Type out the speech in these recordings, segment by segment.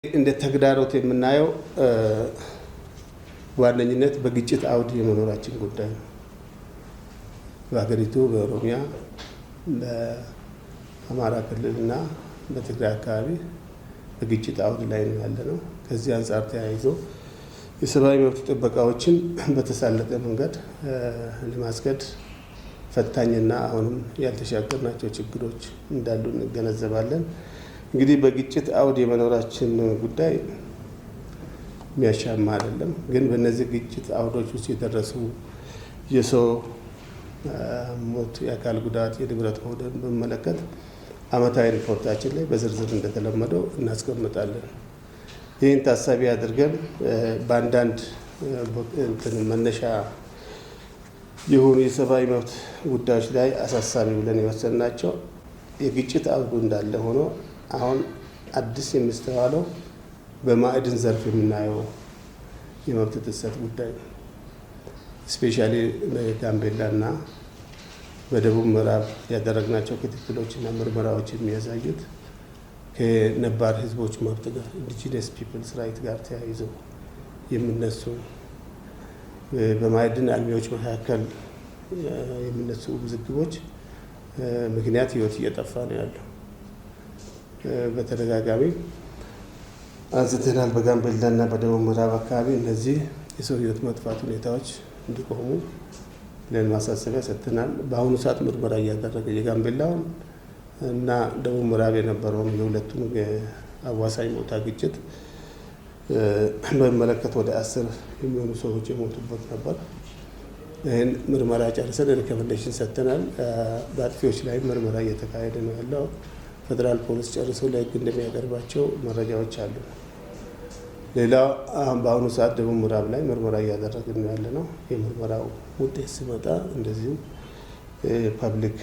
እንደ ተግዳሮት የምናየው ዋነኝነት በግጭት አውድ የመኖራችን ጉዳይ ነው። በሀገሪቱ በኦሮሚያ በአማራ ክልልና በትግራይ አካባቢ በግጭት አውድ ላይ ነው ያለነው። ከዚህ አንጻር ተያይዞ የሰብአዊ መብት ጥበቃዎችን በተሳለጠ መንገድ ለማስገድ ፈታኝና አሁንም ያልተሻገርናቸው ችግሮች እንዳሉ እንገነዘባለን። እንግዲህ በግጭት አውድ የመኖራችን ጉዳይ የሚያሻማ አይደለም። ግን በእነዚህ ግጭት አውዶች ውስጥ የደረሱ የሰው ሞት፣ የአካል ጉዳት፣ የንብረት መውደም በሚመለከት ዓመታዊ ሪፖርታችን ላይ በዝርዝር እንደተለመደው እናስቀምጣለን። ይህን ታሳቢ አድርገን በአንዳንድ መነሻ የሆኑ የሰብአዊ መብት ጉዳዮች ላይ አሳሳቢ ብለን የወሰንናቸው የግጭት አውዱ እንዳለ ሆኖ አሁን አዲስ የሚስተዋለው በማዕድን ዘርፍ የምናየው የመብት ጥሰት ጉዳይ ነው። ስፔሻሊ በጋምቤላ እና በደቡብ ምዕራብ ያደረግናቸው ክትትሎችና ምርመራዎች የሚያሳዩት ከነባር ህዝቦች መብት ጋር ኢንዲጂነስ ፒፕልስ ራይት ጋር ተያይዘው የሚነሱ በማዕድን አልሚዎች መካከል የሚነሱ ውዝግቦች ምክንያት ህይወት እየጠፋ ነው ያለው። በተደጋጋሚ አንስተናል። በጋምቤላና በደቡብ ምዕራብ አካባቢ እነዚህ የሰው ህይወት መጥፋት ሁኔታዎች እንዲቆሙ ብለን ማሳሰቢያ ሰጥተናል። በአሁኑ ሰዓት ምርመራ እያደረገ የጋምቤላውን እና ደቡብ ምዕራብ የነበረውን የሁለቱም አዋሳኝ ቦታ ግጭት በሚመለከት ወደ 10 የሚሆኑ ሰዎች የሞቱበት ነበር። ይህን ምርመራ ጨርሰን ሪኮመንዴሽን ሰጥተናል። በአጥፊዎች ላይ ምርመራ እየተካሄደ ነው ያለው። ፌዴራል ፖሊስ ጨርሶ ለህግ እንደሚያቀርባቸው መረጃዎች አሉ። ሌላው በአሁኑ ሰዓት ደቡብ ምዕራብ ላይ ምርመራ እያደረግን ነው ያለ ነው። የምርመራው ውጤት ሲመጣ እንደዚሁ ፐብሊክ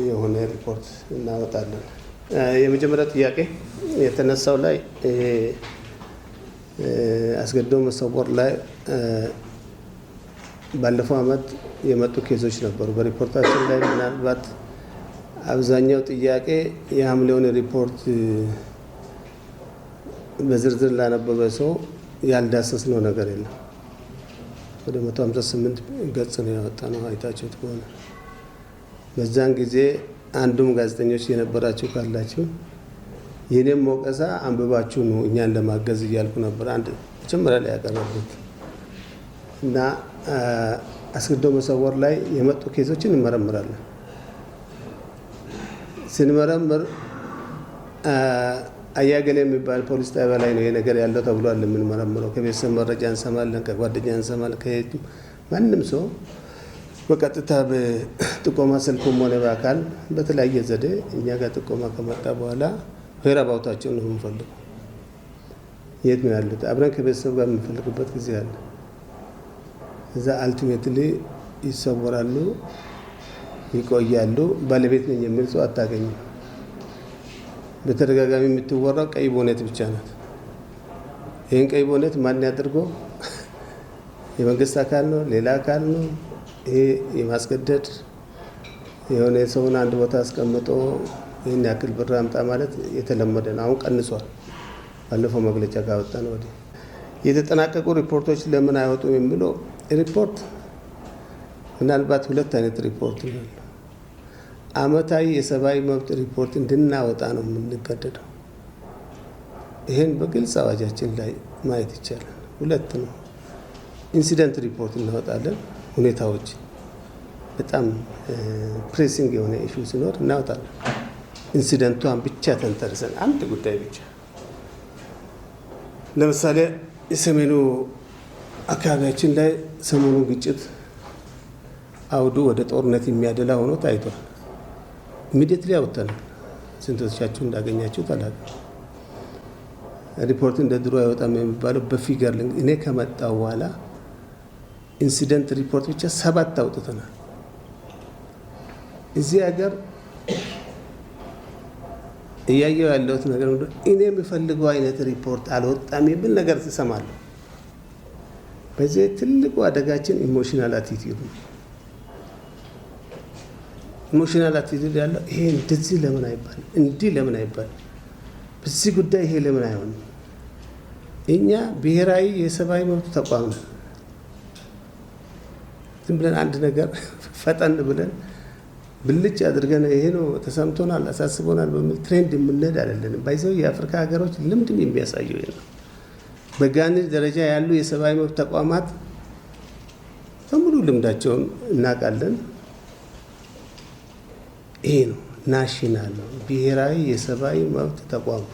የሆነ ሪፖርት እናወጣለን። የመጀመሪያ ጥያቄ የተነሳው ላይ አስገድዶ መሰወር ላይ ባለፈው ዓመት የመጡ ኬዞች ነበሩ። በሪፖርታችን ላይ ምናልባት አብዛኛው ጥያቄ የሐምሌውን ሪፖርት በዝርዝር ላነበበ ሰው ያልዳሰስነው ነገር የለም። ወደ 158 ገጽ ነው ያወጣነው። አይታችሁት ከሆነ በዛን ጊዜ አንዱም ጋዜጠኞች የነበራችሁ ካላችሁ የኔም ሞቀሳ አንብባችሁ ነው እኛን ለማገዝ እያልኩ ነበር። አንድ መጀመሪያ ላይ ያቀረቡት እና አስገድዶ መሰወር ላይ የመጡ ኬዞችን እንመረምራለን። ስንመረምር አያገሌ የሚባል ፖሊስ ጣቢያ ላይ ነው የነገር ያለው ተብሏል የምንመረምረው። ከቤተሰብ መረጃ እንሰማለን፣ ከጓደኛ እንሰማለን። ማንም ሰው በቀጥታ በጥቆማ ስልኩም ሆነ በአካል በተለያየ ዘዴ እኛ ጋር ጥቆማ ከመጣ በኋላ ሄራባውታቸውን ነው የምንፈልገው። የት ነው ያሉት? አብረን ከቤተሰብ ጋር የምንፈልግበት ጊዜ አለ። እዛ አልቲሜትሊ ይሰወራሉ፣ ይቆያሉ። ባለቤት ነኝ የሚል ሰው አታገኝም። በተደጋጋሚ የምትወራው ቀይ ቦኔት ብቻ ናት። ይህን ቀይ ቦኔት ማን ያድርገው? የመንግስት አካል ነው? ሌላ አካል ነው? ይሄ የማስገደድ የሆነ ሰውን አንድ ቦታ አስቀምጦ ይህን ያክል ብር አምጣ ማለት የተለመደ ነው። አሁን ቀንሷል። ባለፈው መግለጫ ካወጣ ነው ወዲህ የተጠናቀቁ ሪፖርቶች ለምን አይወጡም የሚለው ሪፖርት ምናልባት ሁለት አይነት ሪፖርት ነው። አመታዊ የሰብአዊ መብት ሪፖርት እንድናወጣ ነው የምንገደደው። ይሄን በግልጽ አዋጃችን ላይ ማየት ይቻላል። ሁለት ነው። ኢንሲደንት ሪፖርት እናወጣለን። ሁኔታዎች በጣም ፕሬሲንግ የሆነ ኢሹ ሲኖር እናወጣለን። ኢንሲደንቷን ብቻ ተንተርሰን አንድ ጉዳይ ብቻ ለምሳሌ የሰሜኑ አካባቢያችን ላይ ሰሞኑን ግጭት አውዱ ወደ ጦርነት የሚያደላ ሆኖ ታይቷል። ኢሚዲየትሊ አውጥተናል። ስንቶቻችሁ እንዳገኛችሁ ታላቅ ሪፖርት እንደ ድሮ አይወጣም የሚባለው በፊገር እኔ ከመጣው በኋላ ኢንሲደንት ሪፖርት ብቻ 7 አውጥተናል። እዚህ ሀገር እያየው ያለሁት ነገር እኔ የምፈልገው አይነት ሪፖርት አልወጣም የሚል ነገር ትሰማለሁ። በዚህ ትልቁ አደጋችን ኢሞሽናል አቲቲዩድ ነው። ኢሞሽናል አቲቲዩድ ያለው ይሄ እንደዚህ ለምን አይባልም፣ እንዲህ ለምን አይባልም፣ በዚህ ጉዳይ ይሄ ለምን አይሆንም፣ እኛ ብሔራዊ የሰብአዊ መብት ተቋም ነው። ዝም ብለን አንድ ነገር ፈጠን ብለን ብልጭ አድርገን ይሄ ነው ተሰምቶናል፣ አሳስቦናል በሚል ትሬንድ የምንሄድ አይደለንም። ባይዘው የአፍሪካ ሀገሮች ልምድም የሚያሳየው ይሄ ነው። በጋኔን ደረጃ ያሉ የሰብአዊ መብት ተቋማት በሙሉ ልምዳቸውን እናውቃለን። ይሄ ነው ናሽናል ነው ብሔራዊ የሰብአዊ መብት ተቋም።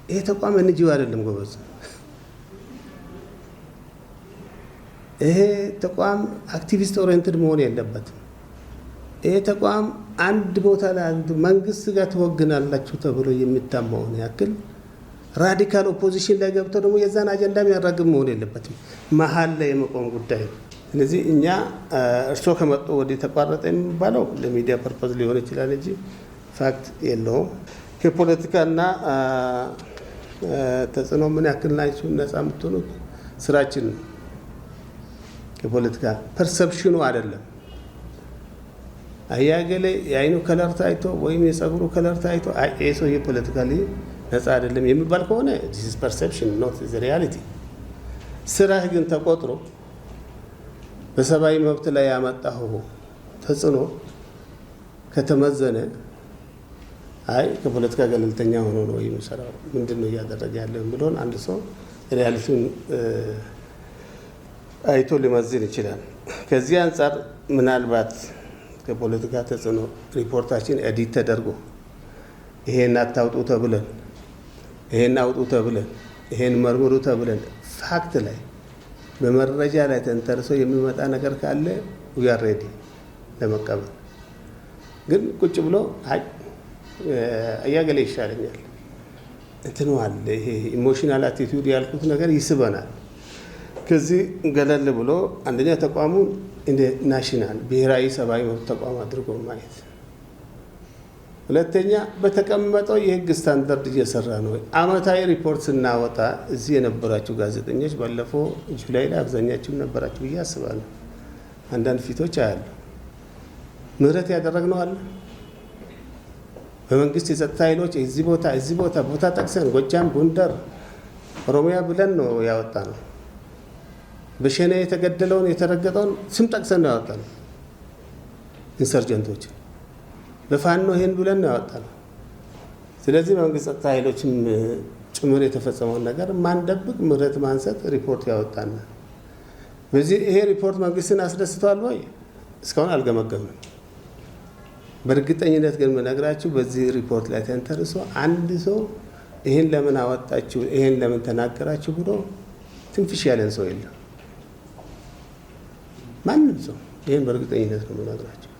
ይሄ ተቋም እንጂው አይደለም ጎበዝ። ይሄ ተቋም አክቲቪስት ኦሪየንትድ መሆን የለበትም። ይሄ ተቋም አንድ ቦታ ላይ መንግስት ጋር ትወግናላችሁ ተብሎ የሚታማውን ያክል ራዲካል ኦፖዚሽን ላይ ገብተው ደግሞ የዛን አጀንዳ የሚያራግብ መሆን የለበትም። መሀል ላይ የመቆም ጉዳይ ነው። ስለዚህ እኛ እርስዎ ከመጡ ወዲህ ተቋረጠ የሚባለው ለሚዲያ ፐርፐዝ ሊሆን ይችላል እንጂ ፋክት የለውም። ከፖለቲካና ተጽዕኖ ምን ያክል ናችሁ ነፃ የምትሆኑት ስራችን ነው። ከፖለቲካ ፐርሰፕሽኑ አይደለም። አያገሌ የአይኑ ከለር ታይቶ ወይም የጸጉሩ ከለር ታይቶ ይሄ ሰው ፖለቲካሊ ነፃ አይደለም የሚባል ከሆነ this is perception not the reality። ስራህ ግን ተቆጥሮ በሰብአዊ መብት ላይ ያመጣው ተጽዕኖ ከተመዘነ ከፖለቲካ ገለልተኛ ሆኖ ነው የሚሰራው ምንድን ነው እያደረገ ያለው የሚለውን አንድ ሰው ሪያሊቲውን አይቶ ሊመዝን ይችላል። ከዚህ አንጻር ምናልባት ከፖለቲካ ተጽዕኖ ሪፖርታችን ኤዲት ተደርጎ ይሄን አታውጡ ተብለን ይሄን አውጡ ተብለን ይሄን መርምሩ ተብለን ፋክት ላይ በመረጃ ላይ ተንተርሶ የሚመጣ ነገር ካለ we are ready ለመቀበል። ግን ቁጭ ብሎ አያገሌ ይሻለኛል እንትኑ አለ ይሄ ኢሞሽናል አቲቲዩድ ያልኩት ነገር ይስበናል። ከዚህ ገለል ብሎ አንደኛ ተቋሙን እንደ ናሽናል ብሔራዊ ሰብአዊ መብት ተቋም አድርጎ ማየት፣ ሁለተኛ በተቀመጠው የህግ ስታንዳርድ እየሰራ ነው። አመታዊ ሪፖርት ስናወጣ እዚህ የነበራችሁ ጋዜጠኞች ባለፈው ጁላይ ላይ አብዛኛችሁ ነበራችሁ ብዬ አስባለሁ። አንዳንድ ፊቶች አያሉ ምህረት ያደረግነው አለ። በመንግስት የጸጥታ ኃይሎች እዚህ ቦታ ጠቅሰን ጎጃም፣ ጎንደር፣ ኦሮሚያ ብለን ነው ያወጣ ነው። በሸኔ የተገደለውን የተረገጠውን ስም ጠቅሰን ነው ያወጣ ነው። ኢንሰርጀንቶች በፋኖ ይሄን ብለን ነው ያወጣ ነው። ስለዚህ በመንግስት ጸጥታ ኃይሎችም ጭምር የተፈጸመውን ነገር ማንደብቅ ምህረት ማንሰጥ ሪፖርት ያወጣና በዚህ ይሄ ሪፖርት መንግስትን አስደስቷል ወይ? እስካሁን አልገመገምንም። በእርግጠኝነት ግን የምነግራችሁ በዚህ ሪፖርት ላይ ተንተርሶ አንድ ሰው ይሄን ለምን አወጣችሁ፣ ይሄን ለምን ተናገራችሁ ብሎ ትንፍሽ ያለን ሰው የለም። ማንም ሰው ይሄን በእርግጠኝነት ነው የምነግራችሁ።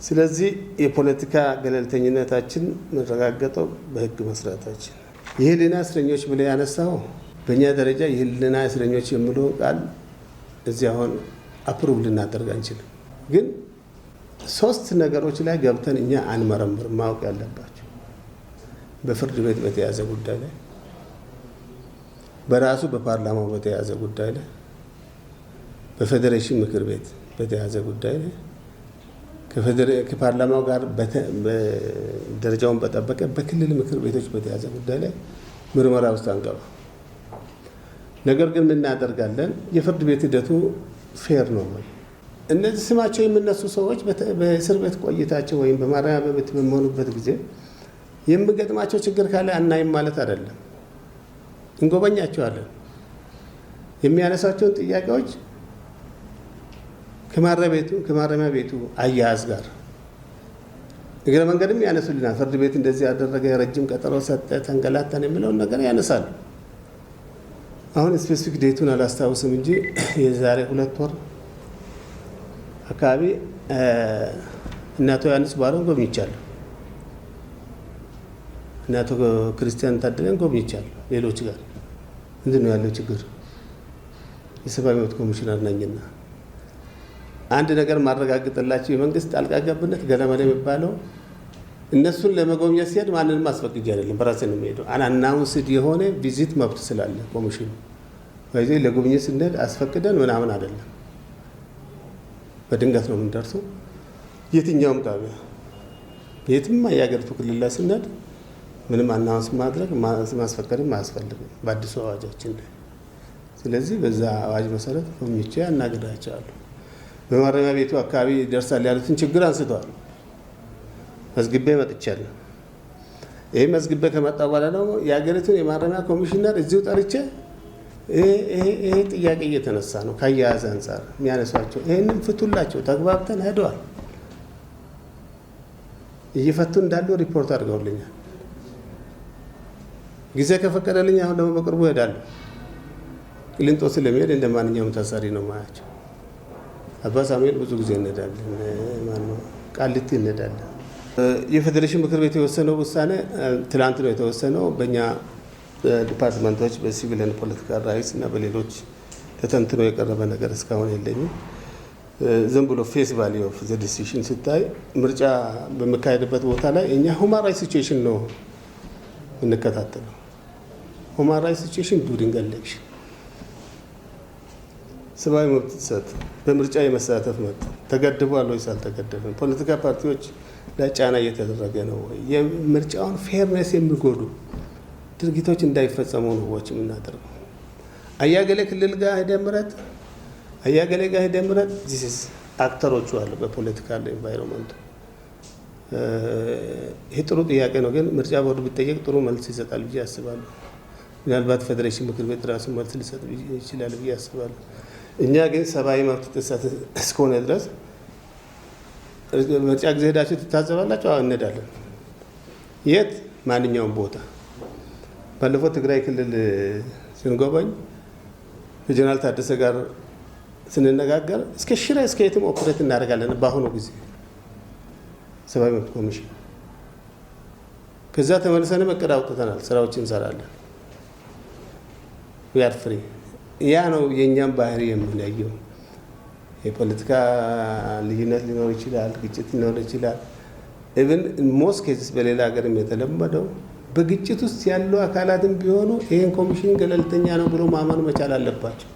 ስለዚህ የፖለቲካ ገለልተኝነታችን መረጋገጠው በህግ መስራታችን። የህሊና እስረኞች ብለ ያነሳው በእኛ ደረጃ የህሊና እስረኞች የሚለው ቃል እዚህ አሁን አፕሩቭ ልናደርግ አንችልም። ግን ሶስት ነገሮች ላይ ገብተን እኛ አንመረምር። ማወቅ ያለባቸው በፍርድ ቤት በተያዘ ጉዳይ ላይ፣ በራሱ በፓርላማው በተያዘ ጉዳይ ላይ፣ በፌዴሬሽን ምክር ቤት በተያዘ ጉዳይ ላይ፣ ከፓርላማው ጋር ደረጃውን በጠበቀ በክልል ምክር ቤቶች በተያዘ ጉዳይ ላይ ምርመራ ውስጥ አንገባ። ነገር ግን ምን እናደርጋለን? የፍርድ ቤት ሂደቱ ፌር ነው ወይ? እነዚህ ስማቸው የሚነሱ ሰዎች በእስር ቤት ቆይታቸው ወይም በማረሚያ ቤት በሚሆኑበት ጊዜ የሚገጥማቸው ችግር ካለ አናይም ማለት አይደለም። እንጎበኛቸዋለን። የሚያነሳቸውን ጥያቄዎች ከማረሚያ ቤቱ አያያዝ ጋር እግረ መንገድም ያነሱልናል። ፍርድ ቤት እንደዚህ ያደረገ፣ ረጅም ቀጠሮ ሰጠ፣ ተንገላታን የሚለውን ነገር ያነሳሉ። አሁን ስፔሲፊክ ዴቱን አላስታውስም እንጂ የዛሬ 2 ወር አካባቢ እናቶ ዮሐንስ ባሮን ጎብኝቻለሁ። እናቶ ክርስቲያን ታደለን ጎብኝቻለሁ። ሌሎች ጋር ምንድን ነው ያለው ችግር? የሰብአዊ መብት ኮሚሽነር ነኝና አንድ ነገር ማረጋግጥላችሁ የመንግስት ጣልቃ ገብነት ገለመለ የሚባለው እነሱን ለመጎብኘት ሲሄድ ማንንም አስፈቅጄ አይደለም፣ በራሴ ነው የሚሄደው። አናውንስድ የሆነ ቪዚት መብት ስላለ ኮሚሽኑ በዚህ ለጉብኝት ስንሄድ አስፈቅደን ምናምን አይደለም። በድንገት ነው የምንደርሰው። የትኛውም ጣቢያ የትም የሀገሪቱ ክልል ላይ ስንሄድ ምንም አናውንስ ማድረግ ማስፈቀድም አያስፈልግም በአዲሱ አዋጃችን ላይ። ስለዚህ በዛ አዋጅ መሰረት ኮሚቴ አናግዳቸዋለሁ። በማረሚያ ቤቱ አካባቢ ይደርሳል ያሉትን ችግር አንስተዋል። መዝግቤ መጥቻለሁ። ይሄ መዝግቤ ከመጣ በኋላ ደግሞ የሀገሪቱን የማረሚያ ኮሚሽነር እዚሁ ጠርቼ ይሄ ጥያቄ እየተነሳ ነው ከአያያዝ አንጻር የሚያነሷቸው ይህንን ፍቱላቸው ተግባብተን ሄደዋል። እየፈቱ እንዳሉ ሪፖርት አድርገውልኛል። ጊዜ ከፈቀደልኝ አሁን ደግሞ በቅርቡ እሄዳለሁ። ቅሊንጦ ስለሚሄድ እንደ ማንኛውም ታሳሪ ነው ማያቸው። አባ ሳሙኤል ብዙ ጊዜ እንሄዳለን፣ ቃሊቲ እንሄዳለን። የፌዴሬሽን ምክር ቤት የወሰነው ውሳኔ ትላንት ነው የተወሰነው። በእኛ ዲፓርትመንቶች በሲቪልና ፖለቲካል ራይትስ እና በሌሎች ተተንትኖ የቀረበ ነገር እስካሁን የለኝም። ዝም ብሎ ፌስ ቫሊዩ ኦፍ ዘ ዲሲሽን ሲታይ ምርጫ በሚካሄድበት ቦታ ላይ እኛ ሁማን ራይትስ ሲቹዌሽን ነው የምንከታተለው። ሁማን ራይትስ ሲቹዌሽን ዱሪንግ ኤሌክሽን፣ ሰብአዊ መብት ጥሰት፣ በምርጫ የመሳተፍ መብት ተገድቧል ወይስ አልተገደበም? ፖለቲካ ፓርቲዎች ላይ ጫና እየተደረገ ነው ወይ? የምርጫውን ፌርነስ የሚጎዱ ድርጊቶች እንዳይፈጸሙ ነው ወጭ የምናደርገው። አያገሌ ክልል ጋር ሄደህ ምረጥ፣ አያገሌ ጋር ሄደህ ምረጥ። ዚስ አክተሮቹ አሉ በፖለቲካል ኤንቫይሮንመንቱ። ይህ ጥሩ ጥያቄ ነው፣ ግን ምርጫ ቦርድ ቢጠየቅ ጥሩ መልስ ይሰጣል ብዬ አስባለሁ። ምናልባት ፌዴሬሽን ምክር ቤት ራሱ መልስ ሊሰጥ ይችላል ብዬ አስባለሁ። እኛ ግን ሰብአዊ መብት ጥሰት እስከሆነ ድረስ ምርጫ ጊዜ ሄዳችሁ ትታዘባላችሁ? እንሄዳለን። የት? ማንኛውም ቦታ። ባለፈው ትግራይ ክልል ስንጎበኝ ከጀነራል ታደሰ ጋር ስንነጋገር እስከ ሽሬ እስከ የትም ኦፕሬት እናደርጋለን። በአሁኑ ጊዜ ሰብአዊ መብት ኮሚሽን ከዛ ተመልሰንም እቅድ አውጥተናል። ስራዎች እንሰራለን። ዊ አር ፍሪ። ያ ነው የእኛም ባህሪ የምንለየው። የፖለቲካ ልዩነት ሊኖር ይችላል፣ ግጭት ሊኖር ይችላል። ኢቭን ሞስት ኬዝስ በሌላ ሀገርም የተለመደው በግጭት ውስጥ ያሉ አካላትም ቢሆኑ ይህን ኮሚሽን ገለልተኛ ነው ብሎ ማመን መቻል አለባቸው።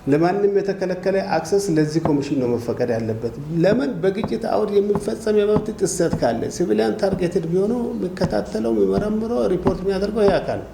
ለማንም የተከለከለ አክሰስ ለዚህ ኮሚሽን ነው መፈቀድ ያለበት። ለምን? በግጭት አውድ የሚፈጸም የመብት ጥሰት ካለ ሲቪሊያን ታርጌትድ ቢሆኑ የሚከታተለው የሚመረምረው ሪፖርት የሚያደርገው ይህ አካል ነው።